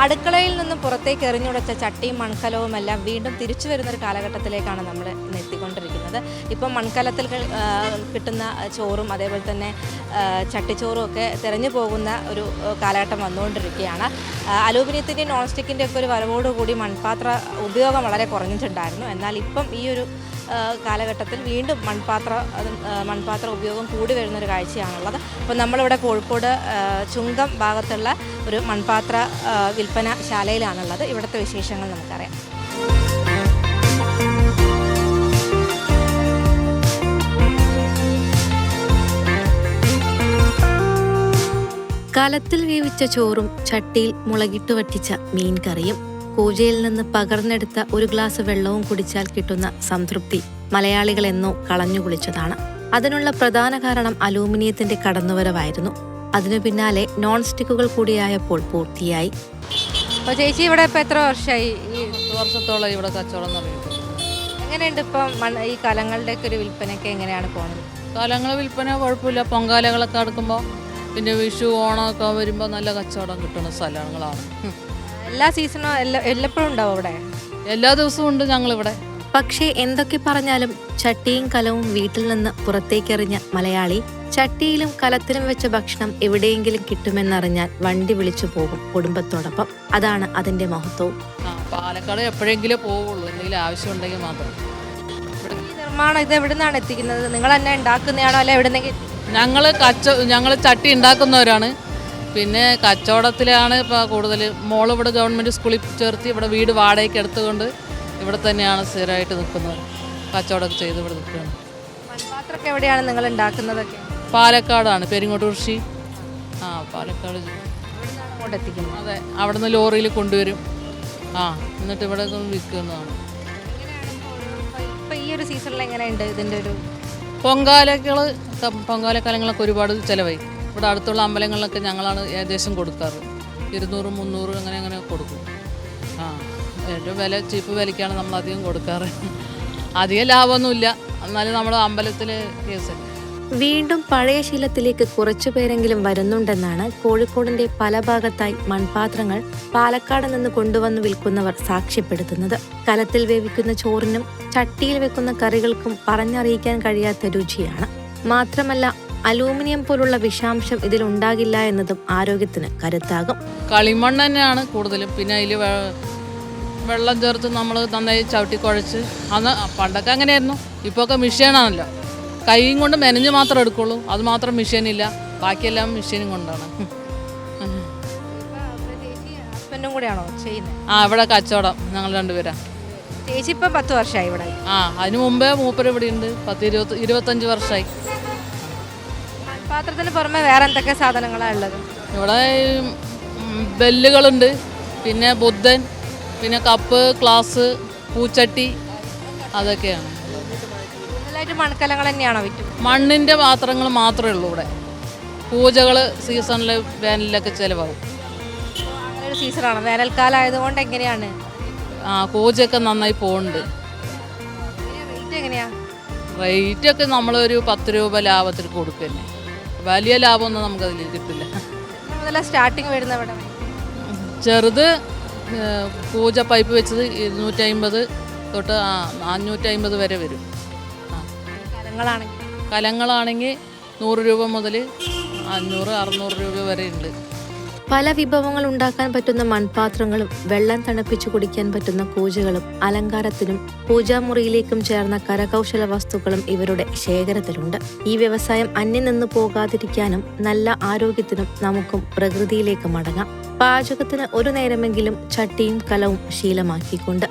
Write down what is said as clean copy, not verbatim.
അടുക്കളയിൽ നിന്നും പുറത്തേക്ക് എറിഞ്ഞുടച്ച ചട്ടിയും മൺകലവും എല്ലാം വീണ്ടും തിരിച്ചു വരുന്നൊരു കാലഘട്ടത്തിലേക്കാണ് നമ്മൾ എത്തിക്കൊണ്ടിരിക്കുന്നത്. ഇപ്പം മൺകലത്തിൽ കിട്ടുന്ന ചോറും അതേപോലെ തന്നെ ചട്ടിച്ചോറും ഒക്കെ തിരഞ്ഞു പോകുന്ന ഒരു കാലഘട്ടം വന്നുകൊണ്ടിരിക്കുകയാണ്. അലൂമിനിയത്തിൻ്റെ നോൺ സ്റ്റിക്കിൻ്റെ ഒക്കെ ഒരു വരവോടുകൂടി മൺപാത്ര ഉപയോഗം വളരെ കുറഞ്ഞിട്ടുണ്ടായിരുന്നു. എന്നാൽ ഇപ്പം ഈ ഒരു കാലഘട്ടത്തിൽ വീണ്ടും മൺപാത്ര ഉപയോഗം കൂടി വരുന്നൊരു കാഴ്ചയാണുള്ളത്. അപ്പോൾ നമ്മളിവിടെ കോഴിക്കോട് ചുങ്കം ഭാഗത്തുള്ള ഒരു മൺപാത്ര വിൽപ്പന ശാലയിലാണുള്ളത്. ഇവിടുത്തെ വിശേഷങ്ങൾ നമുക്കറിയാം. കലത്തിൽ വേവിച്ച ചോറും ചട്ടിയിൽ മുളകിട്ട് വറ്റിച്ച മീൻ കറിയും പൂജയിൽ നിന്ന് പകർന്നെടുത്ത ഒരു ഗ്ലാസ് വെള്ളവും കുടിച്ചാൽ കിട്ടുന്ന സംതൃപ്തി മലയാളികൾ എന്നോ കളഞ്ഞു കുളിച്ചതാണ്. അതിനുള്ള പ്രധാന കാരണം അലൂമിനിയത്തിന്റെ കടന്നുവരവായിരുന്നു. അതിനു പിന്നാലെ നോൺ സ്റ്റിക്കുകൾ കൂടിയായപ്പോൾ പൂർത്തിയായി. അപ്പോൾ ചേച്ചി ഇവിടെ ഇപ്പോൾ എത്ര വർഷമായി? 10 വർഷത്തോളം ഇവിടെ കച്ചവടം നടക്കുന്നത്. എങ്ങനെയുണ്ട് ഇപ്പം ഈ കലങ്ങളുടെയൊക്കെ ഒരു വിൽപ്പനയൊക്കെ എങ്ങനെയാണ് പോകുന്നത്? കലങ്ങൾ വിൽപ്പന കുഴപ്പമില്ല. പൊങ്കാലകളൊക്കെ അടുക്കുമ്പോൾ പിന്നെ വിഷു ഓണമൊക്കെ വരുമ്പോൾ നല്ല കച്ചവടം കിട്ടുന്ന സ്ഥലങ്ങളാണ്. എല്ലാ സീസണും എല്ലപ്പോഴും ഉണ്ടാവും ഇവിടെ? എല്ലാ ദിവസവും ഉണ്ട് ഞങ്ങളിവിടെ. പക്ഷേ എന്തൊക്കെ പറഞ്ഞാലും ചട്ടിയും കലവും വീട്ടിൽ നിന്ന് പുറത്തേക്കെറിഞ്ഞ മലയാളി ചട്ടിയിലും കലത്തിലും വെച്ച ഭക്ഷണം എവിടെയെങ്കിലും കിട്ടുമെന്നറിഞ്ഞാൽ വണ്ടി വിളിച്ചു പോകും കുടുംബത്തോടൊപ്പം. അതാണ് അതിന്റെ മഹത്വവും. പാലക്കാട് എപ്പോഴെങ്കിലും പോവുള്ളൂ, എന്തെങ്കിലും ആവശ്യമുണ്ടെങ്കിൽ മാത്രം. ഈ നിർമ്മാണം ഇത് എവിടെ നിന്നാണ് എത്തിക്കുന്നത്? നിങ്ങൾ തന്നെ ഉണ്ടാക്കുന്നതാണോ അല്ലെ എവിടെന്നെങ്കിലും? ഞങ്ങൾ ചട്ടി ഉണ്ടാക്കുന്നവരാണ്. പിന്നെ കച്ചവടത്തിലാണ് ഇപ്പോൾ കൂടുതൽ. മോളിവിടെ ഗവൺമെൻറ് സ്കൂളിൽ ചേർത്ത് ഇവിടെ വീട് വാടകയ്ക്ക് എടുത്തുകൊണ്ട് ഇവിടെ തന്നെയാണ് സ്ഥിരമായിട്ട് നിൽക്കുന്നത്. കച്ചവടമൊക്കെ ചെയ്ത് ഇവിടെ നിൽക്കുകയാണ്. മൺപാത്രമൊക്കെ എവിടെയാണ് നിങ്ങൾ ഉണ്ടാക്കുന്നതൊക്കെ? പാലക്കാടാണ്, പെരിങ്ങോട്ടുകുറിശി. പാലക്കാട് എത്തിക്കുന്നത്. അതെ, അവിടെ നിന്ന് ലോറിയിൽ കൊണ്ടുവരും. എന്നിട്ട് ഇവിടെ വിൽക്കുന്നതാണ്. ഇപ്പം ഈ ഒരു സീസണിൽ എങ്ങനെയുണ്ട് ഇതിൻ്റെ ഒരു പൊങ്കാലക്കാലങ്ങളൊക്കെ ഒരുപാട് ചിലവായി. ഇവിടെ അടുത്തുള്ള അമ്പലങ്ങളിലൊക്കെ ഞങ്ങളാണ് ഏകദേശം കൊടുക്കാറ്. 200, 300 അങ്ങനെ കൊടുക്കും. ഏറ്റവും ചീപ്പ് വിലയ്ക്കാണ് നമ്മൾ അധികം കൊടുക്കാറ്. അധികം ലാഭമൊന്നുമില്ല, എന്നാലും നമ്മൾ അമ്പലത്തിൽ കേസ്. വീണ്ടും പഴയ ശീലത്തിലേക്ക് കുറച്ചുപേരെങ്കിലും വരുന്നുണ്ടെന്നാണ് കോഴിക്കോടിന്റെ പല ഭാഗത്തായി മൺപാത്രങ്ങൾ പാലക്കാട് നിന്ന് കൊണ്ടുവന്ന് വിൽക്കുന്നവർ സാക്ഷ്യപ്പെടുത്തുന്നത്. കലത്തിൽ വേവിക്കുന്ന ചോറിനും ചട്ടിയിൽ വെക്കുന്ന കറികൾക്കും പറഞ്ഞറിയിക്കാൻ കഴിയാത്ത രുചിയാണ്. മാത്രമല്ല അലൂമിനിയം പോലുള്ള വിഷാംശം ഇതിലുണ്ടാകില്ല എന്നതും ആരോഗ്യത്തിന് കരുത്താകും. കളിമണ്ണ് തന്നെയാണ് കൂടുതലും. പിന്നെ അതിൽ വെള്ളം ചേർത്ത് നമ്മൾ നന്നായി ചവിട്ടി കുഴച്ച്, അന്ന് പണ്ടൊക്കെ അങ്ങനെയായിരുന്നു. ഇപ്പോൾ ഒക്കെ മെഷീനാണല്ലോ, കൈയും കൊണ്ട് മെനഞ്ഞ് മാത്രം എടുക്കുള്ളൂ. അത് മാത്രം മെഷീനില്ല, ബാക്കിയെല്ലാം മെഷീനും കൊണ്ടാണ്. ഹസ്ബൻഡും കൂടെയാണോ ചെയ്യുന്നത്? ഇവിടെ കച്ചവടം ഞങ്ങൾ രണ്ടുപേരാണ്. ചേച്ചി ഇപ്പം 10 വർഷമായി ഇവിടെ? അതിന് മുമ്പേ മൂപ്പര് ഇവിടെ ഉണ്ട്. 25 വർഷമായി. പാത്രത്തിന് പുറമെ വേറെ എന്തൊക്കെ സാധനങ്ങളാണ് ഉള്ളത്? ഇവിടെ ബെല്ലുകളുണ്ട്, പിന്നെ ബുദ്ധൻ, പിന്നെ കപ്പ്, ഗ്ലാസ്, പൂച്ചട്ടി, അതൊക്കെയാണ്. കൂടുതലായിട്ട് മൺകലങ്ങൾ തന്നെയാണോ വിറ്റും? മണ്ണിൻ്റെ പാത്രങ്ങൾ മാത്രമേ ഉള്ളൂ ഇവിടെ. പൂജകൾ സീസണിൽ വേനലിലൊക്കെ ചിലവാകും. അങ്ങനെ ഒരു സീസണാണ്, വേനൽക്കാലം ആയതുകൊണ്ട്. എങ്ങനെയാണ് പൂജയൊക്കെ നന്നായി പോകുന്നുണ്ട്. റേറ്റ് എങ്ങനെയാണ്? റേറ്റൊക്കെ നമ്മളൊരു 10 രൂപ ലാഭത്തിൽ കൊടുക്കന്നെ. വലിയ ലാഭമൊന്നും നമുക്കതിൽ കിട്ടില്ല. സ്റ്റാർട്ടിങ് വരുന്ന ഇവിടെ ചെറുത് പൂജ പൈപ്പ് വെച്ചത് 250 തൊട്ട് 550 വരെ വരും. കലങ്ങളാണെങ്കിൽ 100 രൂപ മുതൽ 500, 600 രൂപ വരെ ഉണ്ട്. പല വിഭവങ്ങൾ ഉണ്ടാക്കാൻ പറ്റുന്ന മൺപാത്രങ്ങളും വെള്ളം തണുപ്പിച്ചു കുടിക്കാൻ പറ്റുന്ന കൂജകളും അലങ്കാരത്തിനും പൂജാമുറിയിലേക്കും ചേർന്ന കരകൗശല വസ്തുക്കളും ഇവരുടെ ശേഖരത്തിലുണ്ട്. ഈ വ്യവസായം അന്യം നിന്ന് പോകാതിരിക്കാനും നല്ല ആരോഗ്യത്തിനും നമുക്കും പ്രകൃതിയിലേക്ക് മടങ്ങാം. പാചകത്തിന് ഒരു നേരമെങ്കിലും ചട്ടിയും കലവും ശീലമാക്കിക്കൊണ്ട്.